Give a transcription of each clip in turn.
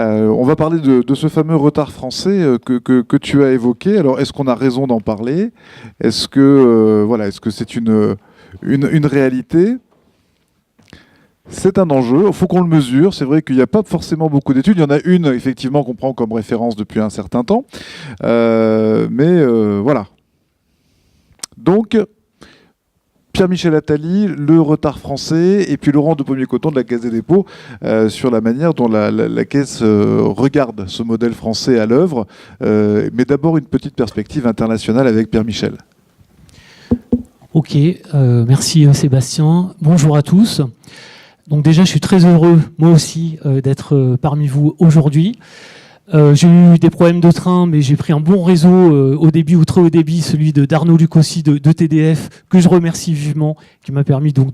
On va parler de ce fameux retard français que tu as évoqué. Alors, est-ce qu'on a raison d'en parler? Est-ce que est-ce que c'est une réalité? C'est un enjeu, il faut qu'on le mesure. C'est vrai qu'il n'y a pas forcément beaucoup d'études. Il y en a une, effectivement, qu'on prend comme référence depuis un certain temps. Mais voilà. Donc, Pierre-Michel Attali, le retard français, et puis Laurent de Pommier-Coton de la Caisse des dépôts sur la manière dont la Caisse regarde ce modèle français à l'œuvre. Mais d'abord, une petite perspective internationale avec Pierre-Michel. Ok, merci Sébastien. Bonjour à tous. Donc déjà, je suis très heureux, moi aussi, d'être parmi vous aujourd'hui. J'ai eu des problèmes de train, mais j'ai pris un bon réseau au débit ou très haut débit, celui d'Arnaud Lucossi de TDF, que je remercie vivement, qui m'a permis donc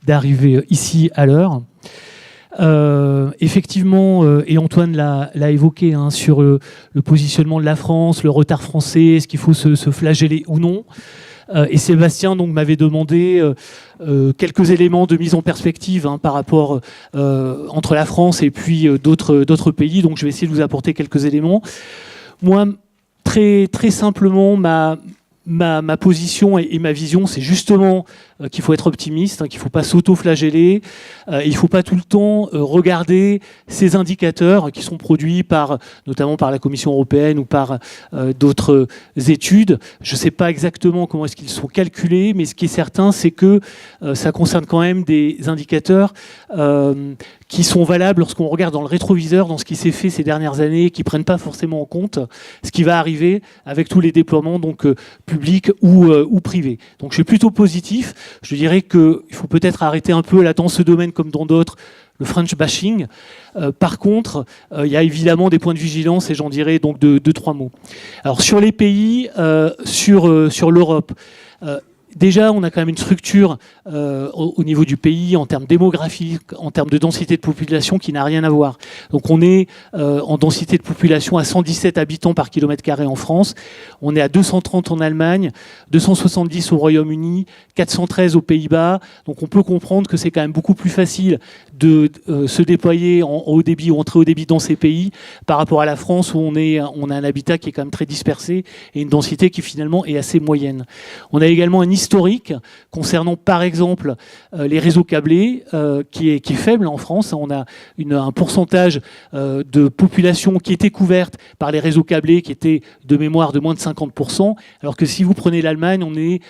d'arriver ici à l'heure. Effectivement, et Antoine l'a évoqué, sur le positionnement de la France, le retard français, est-ce qu'il faut se flageller ou non. Et Sébastien donc m'avait demandé quelques éléments de mise en perspective par rapport entre la France et puis d'autres pays. Donc je vais essayer de vous apporter quelques éléments. Moi, très simplement, ma position et ma vision, c'est justement qu'il faut être optimiste, qu'il ne faut pas s'auto-flageller, il ne faut pas tout le temps regarder ces indicateurs qui sont produits notamment par la Commission européenne ou par d'autres études. Je ne sais pas exactement comment est-ce qu'ils sont calculés, mais ce qui est certain, c'est que ça concerne quand même des indicateurs qui sont valables lorsqu'on regarde dans le rétroviseur, dans ce qui s'est fait ces dernières années, qui ne prennent pas forcément en compte ce qui va arriver avec tous les déploiements donc, publics ou privés. Donc je suis plutôt positif. Je dirais qu'il faut peut-être arrêter un peu là dans ce domaine comme dans d'autres, le French bashing. Par contre, il y a évidemment des points de vigilance et j'en dirais donc deux, trois mots. Alors sur les pays, sur l'Europe, déjà, on a quand même une structure au niveau du pays en termes démographiques, en termes de densité de population qui n'a rien à voir. Donc on est en densité de population à 117 habitants par kilomètre carré en France. On est à 230 en Allemagne, 270 au Royaume-Uni, 413 aux Pays-Bas. Donc on peut comprendre que c'est quand même beaucoup plus facile de se déployer en haut débit ou en très haut débit dans ces pays par rapport à la France où on a un habitat qui est quand même très dispersé et une densité qui finalement est assez moyenne. On a également un historique concernant par exemple les réseaux câblés qui est faible en France. On a un pourcentage de population qui était couverte par les réseaux câblés qui était de mémoire de moins de 50%, alors que si vous prenez l'Allemagne, on est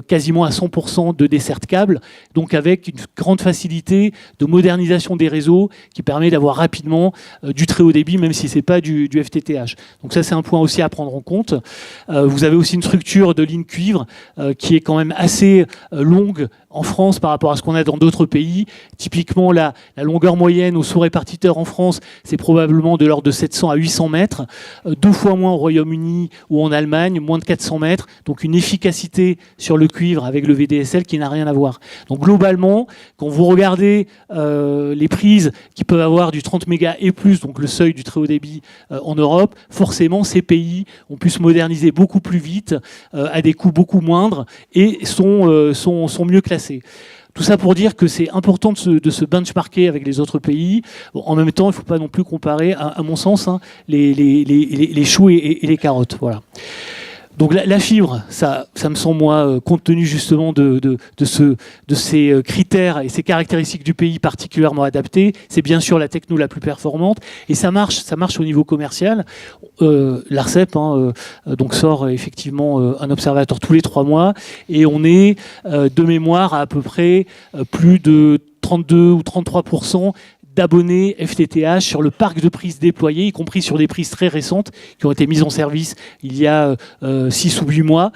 quasiment à 100% de desserte câble, donc avec une grande facilité de modernisation des réseaux qui permet d'avoir rapidement du très haut débit, même si ce n'est pas du FTTH. Donc ça, c'est un point aussi à prendre en compte. Vous avez aussi une structure de ligne cuivre qui est quand même assez longue en France par rapport à ce qu'on a dans d'autres pays. Typiquement, la longueur moyenne au sous-répartiteur en France, c'est probablement de l'ordre de 700 à 800 mètres, 2 fois moins au Royaume-Uni ou en Allemagne, moins de 400 mètres. Donc une efficacité sur le cuivre avec le VDSL qui n'a rien à voir. Donc globalement, quand vous regardez les prises qui peuvent avoir du 30 mégas et plus, donc le seuil du très haut débit en Europe, forcément ces pays ont pu se moderniser beaucoup plus vite, à des coûts beaucoup moindres et sont mieux classés. Tout ça pour dire que c'est important de se benchmarker avec les autres pays. Bon, en même temps, il ne faut pas non plus comparer, à mon sens, les choux et les carottes. Voilà. Donc la fibre, ça me semble, moi, compte tenu justement de ces critères et ces caractéristiques du pays particulièrement adaptées, c'est bien sûr la techno la plus performante et ça marche au niveau commercial. L'ARCEP donc sort effectivement un observateur tous les 3 mois et on est de mémoire à peu près plus de 32 ou 33% d'abonnés FTTH sur le parc de prises déployées, y compris sur des prises très récentes qui ont été mises en service il y a 6 ou 8 mois.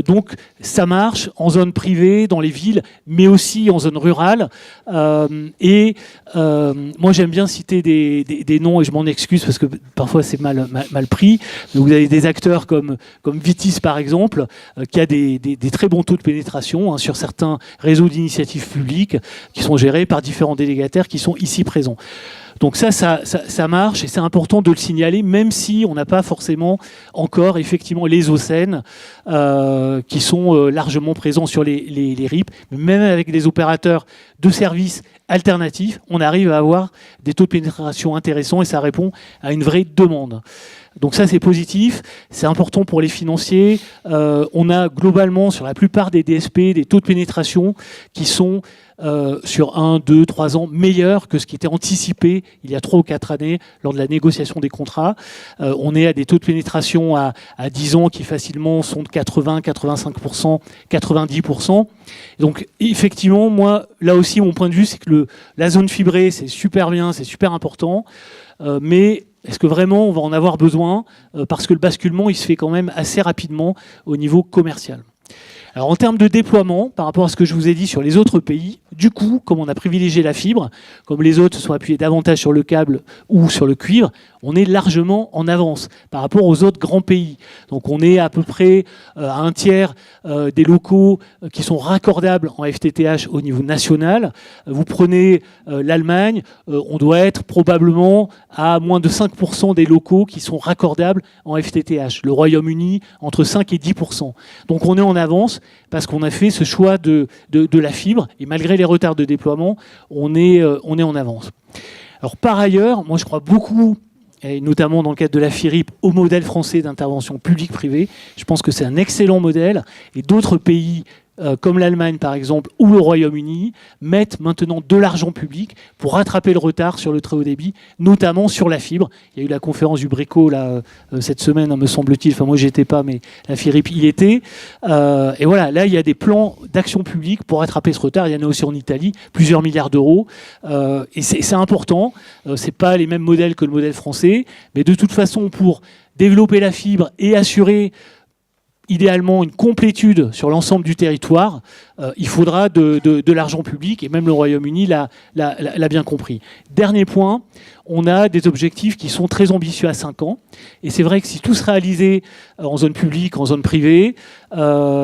Donc ça marche en zone privée, dans les villes, mais aussi en zone rurale. Moi j'aime bien citer des noms et je m'en excuse parce que parfois c'est mal pris. Donc, vous avez des acteurs comme Vitis par exemple, qui a des très bons taux de pénétration sur certains réseaux d'initiatives publiques qui sont gérés par différents délégataires qui sont ici présents. présent. Donc ça marche et c'est important de le signaler, même si on n'a pas forcément encore effectivement les OSEN qui sont largement présents sur les RIP. Mais même avec des opérateurs de services alternatifs, on arrive à avoir des taux de pénétration intéressants et ça répond à une vraie demande. Donc ça, c'est positif, c'est important pour les financiers. On a globalement, sur la plupart des DSP, des taux de pénétration qui sont sur 1, 2, 3 ans meilleurs que ce qui était anticipé il y a 3 ou 4 années lors de la négociation des contrats. On est à des taux de pénétration à 10 ans qui facilement sont de 80, 85%, 90%. Donc effectivement, moi, là aussi, mon point de vue, c'est que la zone fibrée, c'est super bien, c'est super important, mais est-ce que vraiment on va en avoir besoin parce que le basculement, il se fait quand même assez rapidement au niveau commercial. Alors en termes de déploiement, par rapport à ce que je vous ai dit sur les autres pays, du coup, comme on a privilégié la fibre, comme les autres se sont appuyés davantage sur le câble ou sur le cuivre, on est largement en avance par rapport aux autres grands pays. Donc on est à peu près à un tiers des locaux qui sont raccordables en FTTH au niveau national. Vous prenez l'Allemagne, on doit être probablement à moins de 5% des locaux qui sont raccordables en FTTH. Le Royaume-Uni, entre 5 et 10%. Donc on est en avance parce qu'on a fait ce choix de la fibre et malgré les retards de déploiement, on est en avance. Alors par ailleurs, moi je crois beaucoup, et notamment dans le cadre de la FIRIP, au modèle français d'intervention publique-privée. Je pense que c'est un excellent modèle et d'autres pays comme l'Allemagne par exemple ou le Royaume-Uni mettent maintenant de l'argent public pour rattraper le retard sur le très haut débit, notamment sur la fibre. Il y a eu la conférence du Bréco là, cette semaine, hein, me semble-t-il, enfin moi j'y étais pas, mais la FIRIP y était. Et voilà, là il y a des plans d'action publique pour rattraper ce retard. Il y en a aussi en Italie, plusieurs milliards d'euros. Et c'est important, c'est pas les mêmes modèles que le modèle français, mais de toute façon pour développer la fibre et assurer idéalement une complétude sur l'ensemble du territoire, il faudra de l'argent public, et même le Royaume-Uni l'a bien compris. Dernier point, on a des objectifs qui sont très ambitieux à 5 ans, et c'est vrai que si tout se réalisait en zone publique, en zone privée,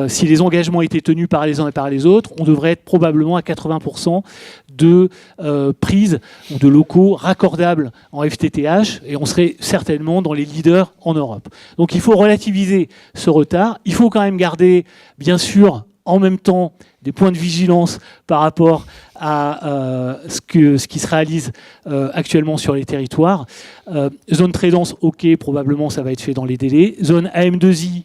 si les engagements étaient tenus par les uns et par les autres, on devrait être probablement à 80% de prises ou de locaux raccordables en FTTH, et on serait certainement dans les leaders en Europe. Donc il faut relativiser ce retard, il faut quand même garder, bien sûr, en même temps, des points de vigilance par rapport à ce qui se réalise actuellement sur les territoires. Zone très dense, ok, probablement ça va être fait dans les délais. Zone AM2I,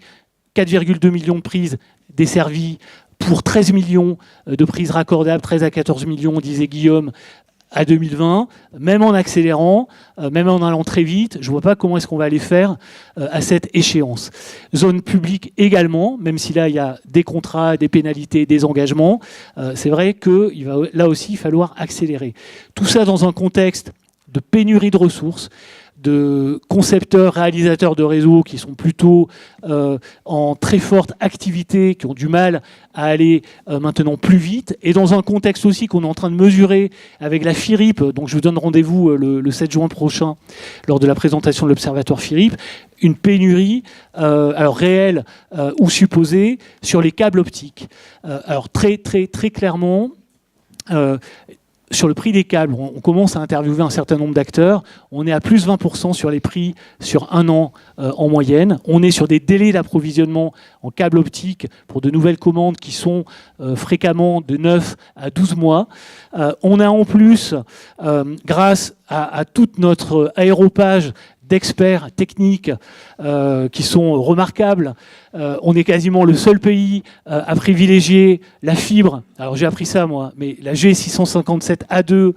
4,2 millions de prises desservies pour 13 millions de prises raccordables, 13 à 14 millions, disait Guillaume, à 2020, même en accélérant, même en allant très vite, je ne vois pas comment est-ce qu'on va aller faire à cette échéance. Zone publique également, même si là il y a des contrats, des pénalités, des engagements, c'est vrai qu'il va là aussi falloir accélérer. Tout ça dans un contexte de pénurie de ressources, de concepteurs, réalisateurs de réseaux qui sont plutôt en très forte activité, qui ont du mal à aller maintenant plus vite, et dans un contexte aussi qu'on est en train de mesurer avec la FIRIP, donc je vous donne rendez-vous le 7 juin prochain lors de la présentation de l'Observatoire FIRIP, une pénurie, alors réelle ou supposée, sur les câbles optiques. Alors très clairement, sur le prix des câbles, on commence à interviewer un certain nombre d'acteurs. On est à plus 20% sur les prix sur un an en moyenne. On est sur des délais d'approvisionnement en câbles optiques pour de nouvelles commandes qui sont fréquemment de 9 à 12 mois. On a en plus, grâce à toute notre aéropage d'experts techniques qui sont remarquables. On est quasiment le seul pays à privilégier la fibre. Alors j'ai appris ça moi, mais la G657A2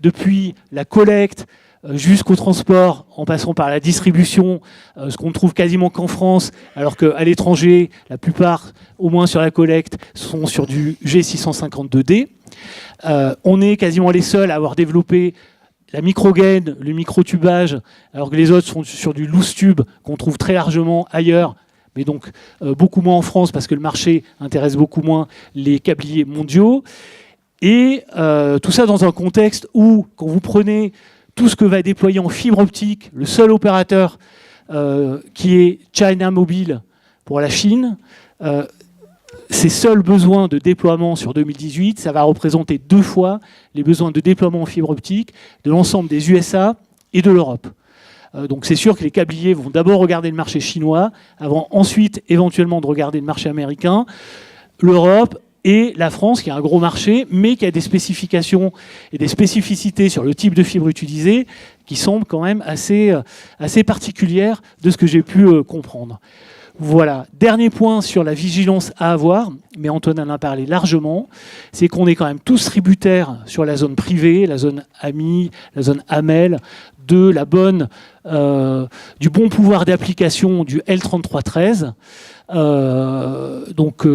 depuis la collecte jusqu'au transport, en passant par la distribution, ce qu'on ne trouve quasiment qu'en France, alors qu'à l'étranger, la plupart, au moins sur la collecte, sont sur du G652D. On est quasiment les seuls à avoir développé la microgaine, le microtubage, alors que les autres sont sur du loose tube qu'on trouve très largement ailleurs, mais donc beaucoup moins en France parce que le marché intéresse beaucoup moins les câbliers mondiaux. Et tout ça dans un contexte où, quand vous prenez tout ce que va déployer en fibre optique, le seul opérateur qui est China Mobile pour la Chine, ces seuls besoins de déploiement sur 2018, ça va représenter 2 fois les besoins de déploiement en fibre optique de l'ensemble des USA et de l'Europe. Donc c'est sûr que les câbliers vont d'abord regarder le marché chinois, avant ensuite éventuellement de regarder le marché américain, l'Europe et la France, qui a un gros marché, mais qui a des spécifications et des spécificités sur le type de fibre utilisée qui semblent quand même assez particulières de ce que j'ai pu comprendre. Voilà. Dernier point sur la vigilance à avoir, mais Antoine en a parlé largement, c'est qu'on est quand même tous tributaires sur la zone privée, la zone AMI, la zone AMEL, de la du bon pouvoir d'application du L3313. Donc,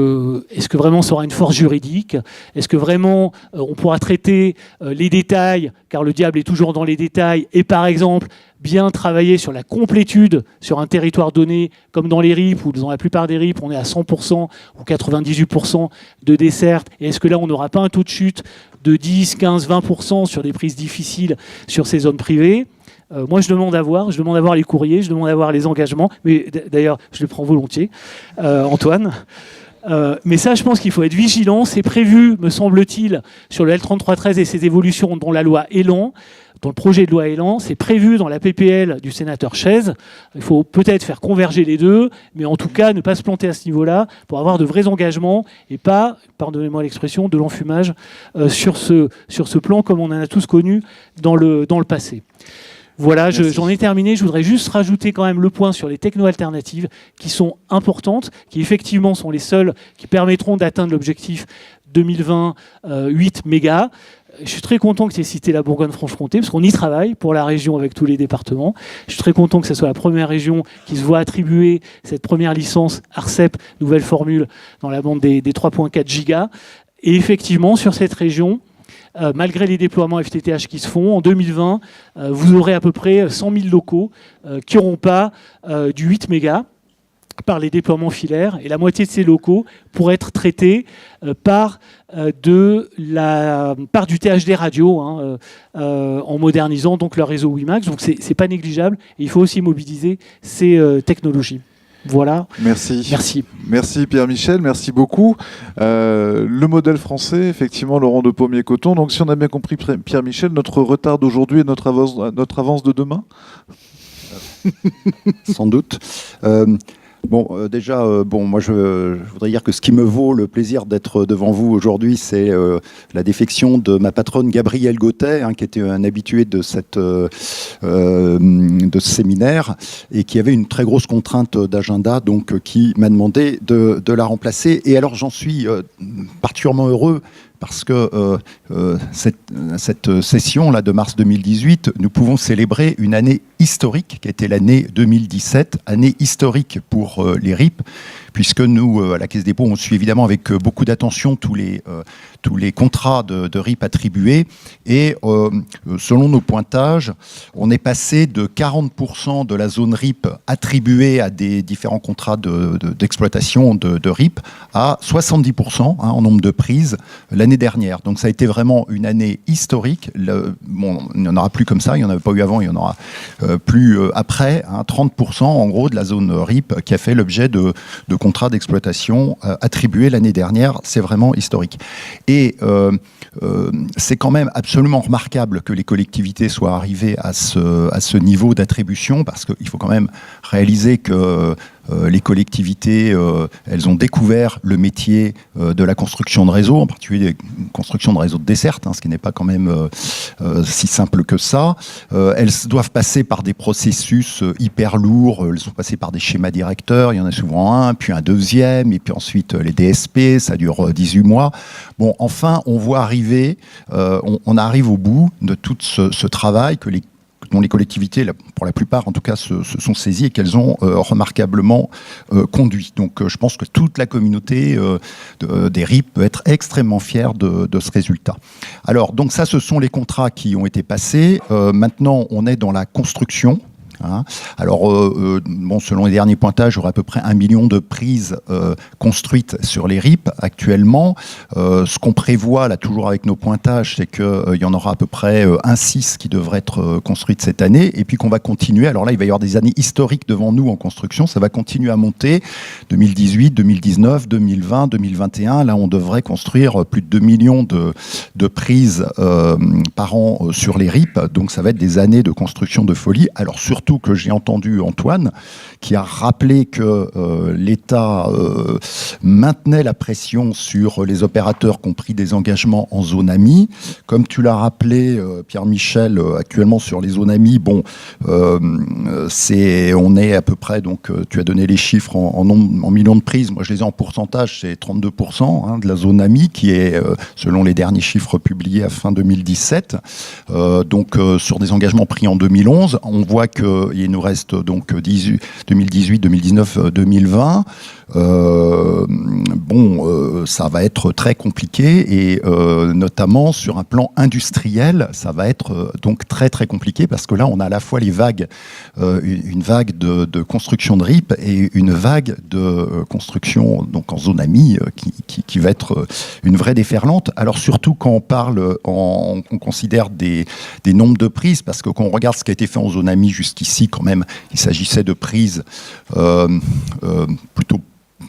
est-ce que vraiment ça aura une force juridique? Est-ce que vraiment on pourra traiter les détails, car le diable est toujours dans les détails, et par exemple bien travailler sur la complétude sur un territoire donné, comme dans les RIP, ou dans la plupart des RIP, on est à 100% ou 98% de desserte, et est-ce que là on n'aura pas un taux de chute de 10, 15, 20% sur des prises difficiles sur ces zones privées? Moi, je demande à voir les courriers, je demande à voir les engagements, mais d'ailleurs, je les prends volontiers, Antoine. Mais ça, je pense qu'il faut être vigilant. C'est prévu, me semble-t-il, sur le L3313 et ses évolutions, dont la loi Elan, dans le projet de loi Elan, c'est prévu dans la PPL du sénateur Chaise. Il faut peut-être faire converger les deux, mais en tout cas, ne pas se planter à ce niveau-là pour avoir de vrais engagements et pas, pardonnez-moi l'expression, de l'enfumage sur ce plan comme on en a tous connu dans le passé. Voilà, j'en ai terminé. Je voudrais juste rajouter quand même le point sur les techno-alternatives qui sont importantes, qui effectivement sont les seules qui permettront d'atteindre l'objectif 2020 8 mégas. Je suis très content que tu aies cité la Bourgogne-Franche-Comté, parce qu'on y travaille pour la région avec tous les départements. Je suis très content que ce soit la première région qui se voit attribuer cette première licence ARCEP, nouvelle formule, dans la bande des 3.4 gigas. Et effectivement, sur cette région, malgré les déploiements FTTH qui se font, en 2020, vous aurez à peu près 100 000 locaux qui n'auront pas du 8 mégas par les déploiements filaires, et la moitié de ces locaux pourraient être traités par du THD radio, en modernisant donc leur réseau WiMAX. Donc c'est pas négligeable, et il faut aussi mobiliser ces technologies. Voilà. Merci Pierre-Michel, merci beaucoup. Le modèle français, effectivement, Laurent de Pommier-Coton. Donc si on a bien compris, Pierre-Michel, notre retard d'aujourd'hui est notre avance de demain? Sans doute. Moi je voudrais dire que ce qui me vaut le plaisir d'être devant vous aujourd'hui, c'est la défection de ma patronne Gabrielle Gauthet, qui était un habitué de ce séminaire et qui avait une très grosse contrainte d'agenda, donc qui m'a demandé de la remplacer. Et alors j'en suis particulièrement heureux, parce que cette session-là de mars 2018, nous pouvons célébrer une année historique, qui a été l'année 2017, année historique pour les RIP, puisque nous, à la Caisse des dépôts, on suit évidemment avec beaucoup d'attention tous les contrats de RIP attribués. Et selon nos pointages, on est passé de 40% de la zone RIP attribuée à des différents contrats d'exploitation de RIP à 70% en nombre de prises l'année dernière. Donc ça a été vraiment une année historique. Il n'y en aura plus comme ça, il n'y en avait pas eu avant, il y en aura plus après. 30% en gros de la zone RIP qui a fait l'objet de contrats d'exploitation attribués l'année dernière. C'est vraiment historique. Et c'est quand même absolument remarquable que les collectivités soient arrivées à ce niveau d'attribution, parce qu'il faut quand même réaliser que les collectivités, elles ont découvert le métier de la construction de réseaux, en particulier la construction de réseaux de desserte, ce qui n'est pas quand même si simple que ça. Elles doivent passer par des processus hyper lourds, elles sont passées par des schémas directeurs, il y en a souvent un, puis un deuxième, et puis ensuite les DSP, ça dure 18 mois. Bon, enfin, on voit arriver, on arrive au bout de tout ce travail dont les collectivités, pour la plupart en tout cas, se sont saisies et qu'elles ont remarquablement conduit. Donc je pense que toute la communauté des RIP peut être extrêmement fière de ce résultat. Alors, donc ça, ce sont les contrats qui ont été passés. Maintenant, on est dans la construction. Hein. Alors, bon, selon les derniers pointages, il y aura à peu près 1 million de prises construites sur les RIP actuellement. Ce qu'on prévoit, là, toujours avec nos pointages, c'est qu'il y en aura à peu près 1,6 qui devraient être construites cette année, et puis qu'on va continuer. Alors là, il va y avoir des années historiques devant nous en construction. Ça va continuer à monter. 2018, 2019, 2020, 2021. Là, on devrait construire plus de 2 millions de prises par an sur les RIP. Donc, ça va être des années de construction de folie. Alors, surtout que j'ai entendu Antoine qui a rappelé que l'État maintenait la pression sur les opérateurs qui ont pris des engagements en zone AMI. Comme tu l'as rappelé, Pierre-Michel, actuellement sur les zones AMI, bon, on est à peu près, donc tu as donné les chiffres en millions de prises. Moi, je les ai en pourcentage, c'est 32% hein, de la zone AMI qui est, selon les derniers chiffres publiés à fin 2017. Donc, sur des engagements pris en 2011, on voit qu'il nous reste donc 2018, 2019, 2020. Ça va être très compliqué et notamment sur un plan industriel, ça va être donc très très compliqué parce que là, on a à la fois les vagues, une vague de construction de RIP et une vague de construction donc en zone AMI qui va être une vraie déferlante. Alors surtout quand on parle, on considère des nombres de prises, parce que quand on regarde ce qui a été fait en zone AMI jusqu'ici, quand même, il s'agissait de prises plutôt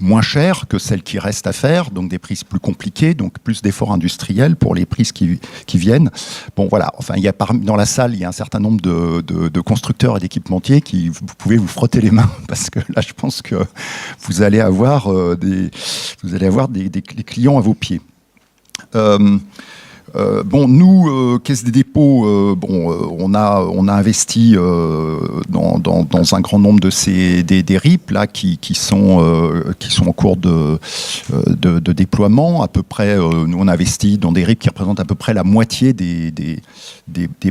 moins chères que celles qui restent à faire, donc des prises plus compliquées, donc plus d'efforts industriels pour les prises qui viennent. Bon voilà, enfin dans la salle, il y a un certain nombre de constructeurs et d'équipementiers qui vous pouvez vous frotter les mains parce que là, je pense que vous allez avoir des clients à vos pieds. Nous, Caisse des dépôts, on a investi dans un grand nombre de des RIP là qui sont en cours de déploiement. À peu près, nous on a investi dans des RIP qui représentent à peu près la moitié des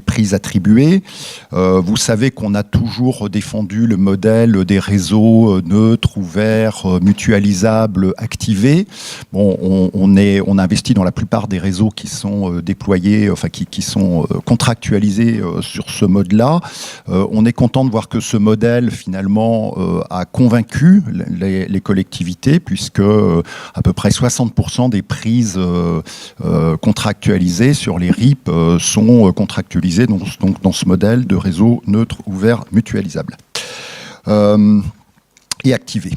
prises attribuées. Vous savez qu'on a toujours défendu le modèle des réseaux neutres, ouverts, mutualisables, activés. Bon, on a investi dans la plupart des réseaux qui sont déployés, enfin qui sont contractualisés sur ce mode-là. On est content de voir que ce modèle finalement a convaincu les collectivités, puisque à peu près 60% des prises contractualisées sur les RIP sont contractualisées donc dans ce modèle de réseau neutre, ouvert, mutualisable. Et activé.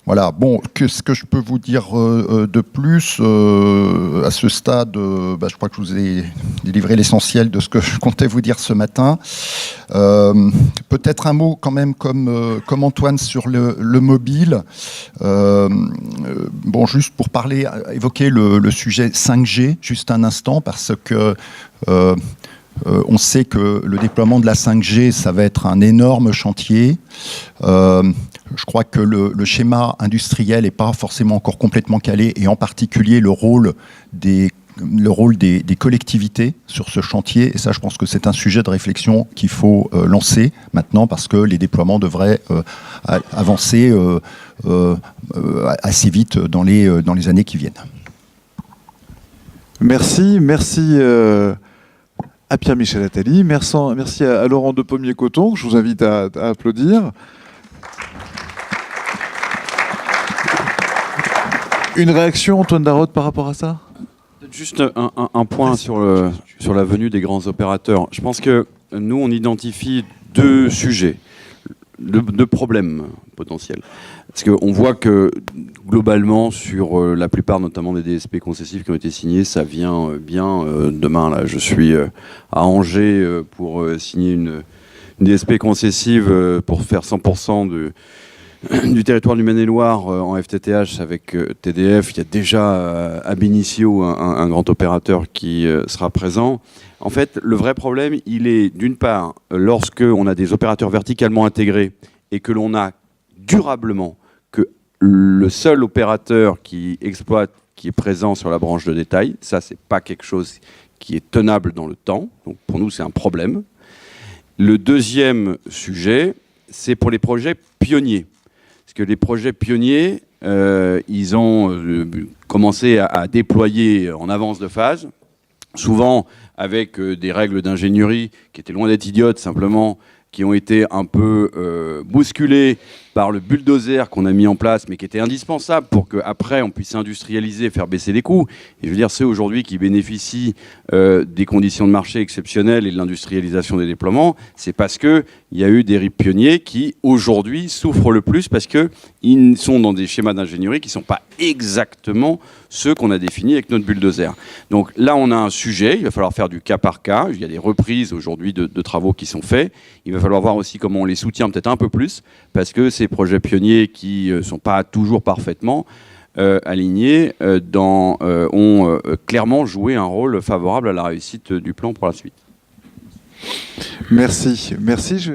Voilà, bon, qu'est-ce que je peux vous dire de plus à ce stade je crois que je vous ai délivré l'essentiel de ce que je comptais vous dire ce matin. Peut-être un mot quand même comme Antoine sur le mobile. Juste pour évoquer le sujet 5G, juste un instant, parce que on sait que le déploiement de la 5G, ça va être un énorme chantier. Je crois que le schéma industriel n'est pas forcément encore complètement calé, et en particulier le rôle des collectivités sur ce chantier. Et ça, je pense que c'est un sujet de réflexion qu'il faut lancer maintenant, parce que les déploiements devraient avancer assez vite dans les années qui viennent. Merci à Pierre-Michel Attali, merci à Laurent Depommier-Coton, que je vous invite à applaudir. Une réaction, Antoine Darotte, par rapport à ça ? Juste un point sur la venue des grands opérateurs. Je pense que nous, on identifie deux sujets, deux problèmes potentiels. Parce qu'on voit que globalement, sur la plupart notamment des DSP concessifs qui ont été signés, ça vient bien demain. Là, je suis à Angers pour signer une DSP concessive pour faire 100% du territoire du Maine-et-Loire en FTTH avec TDF. Il y a déjà ab initio un grand opérateur qui sera présent. En fait, le vrai problème, il est d'une part, lorsque on a des opérateurs verticalement intégrés et que l'on a durablement que le seul opérateur qui exploite, qui est présent sur la branche de détail, ça, c'est pas quelque chose qui est tenable dans le temps. Donc pour nous, c'est un problème. Le deuxième sujet, c'est pour les projets pionniers. Parce que les projets pionniers, ils ont commencé à déployer en avance de phase, souvent avec des règles d'ingénierie qui étaient loin d'être idiotes, simplement qui ont été un peu bousculés par le bulldozer qu'on a mis en place, mais qui était indispensable pour qu'après on puisse industrialiser et faire baisser les coûts. Et je veux dire, ceux aujourd'hui qui bénéficient des conditions de marché exceptionnelles et de l'industrialisation des déploiements, c'est parce qu'il y a eu des RIP pionniers qui aujourd'hui souffrent le plus parce qu'ils sont dans des schémas d'ingénierie qui ne sont pas exactement ceux qu'on a définis avec notre bulldozer. Donc là, on a un sujet, il va falloir faire du cas par cas. Il y a des reprises aujourd'hui de travaux qui sont faits. Il va falloir voir aussi comment on les soutient peut-être un peu plus, parce que ces projets pionniers qui ne sont pas toujours parfaitement alignés ont clairement joué un rôle favorable à la réussite du plan pour la suite. Merci. Merci.